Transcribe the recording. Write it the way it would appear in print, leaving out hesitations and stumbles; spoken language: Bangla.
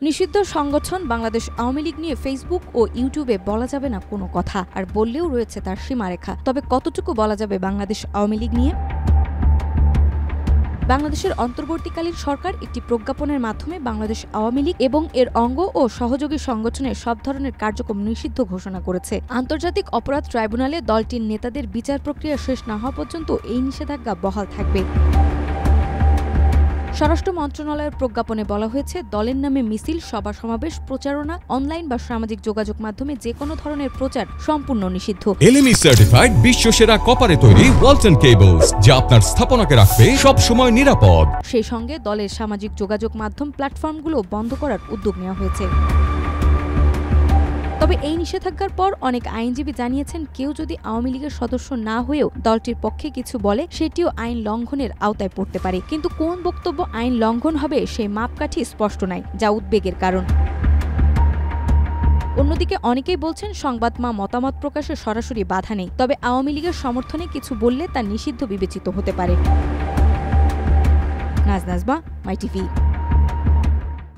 নিষিদ্ধ সংগঠন বাংলাদেশ আওয়ামী লীগ নিয়ে ফেসবুক ও ইউটিউবে বলা যাবে না কোনো কথা, আর বললেও রয়েছে তার সীমারেখা। তবে কতটুকু বলা যাবে বাংলাদেশ আওয়ামী লীগ নিয়ে? বাংলাদেশের অন্তর্বর্তীকালীন সরকার একটি প্রজ্ঞাপনের মাধ্যমে বাংলাদেশ আওয়ামী লীগ এবং এর অঙ্গ ও সহযোগী সংগঠনের সব ধরনের কার্যক্রম নিষিদ্ধ ঘোষণা করেছে। আন্তর্জাতিক অপরাধ ট্রাইব্যুনালে দলটির নেতাদের বিচার প্রক্রিয়া শেষ না হওয়া পর্যন্ত এই নিষেধাজ্ঞা বহাল থাকবে। স্বরাষ্ট্র মন্ত্রণালয়ের প্রজ্ঞাপনে বলা হয়েছে, দলের নামে মিছিল, সভা সমাবেশ, প্রচারণা, অনলাইন বা সামাজিক যোগাযোগ মাধ্যমে যে কোনো ধরনের প্রচার সম্পূর্ণ নিষিদ্ধ। LME সার্টিফাইড বিশ্বসেরা কপারে তৈরি ওয়ালটন কেবলস, যা আপনার স্থাপনাকে রাখবে সব সময় নিরাপদ। সেই সঙ্গে দলের সামাজিক যোগাযোগ মাধ্যম প্ল্যাটফর্মগুলো বন্ধ করার উদ্যোগ নেওয়া হয়েছে। তবে এই নিষেধাজ্ঞার পর অনেক আইনজীবী জানিয়েছেন, কেউ যদি আওয়ামী লীগের সদস্য না হয়েও দলটির পক্ষে কিছু বলে, সেটিও আইন লঙ্ঘনের আওতায় পড়তে পারে। কিন্তু কোন বক্তব্য আইন লঙ্ঘন হবে সেই মাপকাঠি স্পষ্ট নাই, যা উদ্বেগের কারণ। অন্যদিকে অনেকেই বলছেন, সংবাদ বা মতামত প্রকাশে সরাসরি বাধা নেই, তবে আওয়ামী লীগের সমর্থনে কিছু বললে তা নিষিদ্ধ বিবেচিত হতে পারে। নাজনাজবা, মাই টিভি।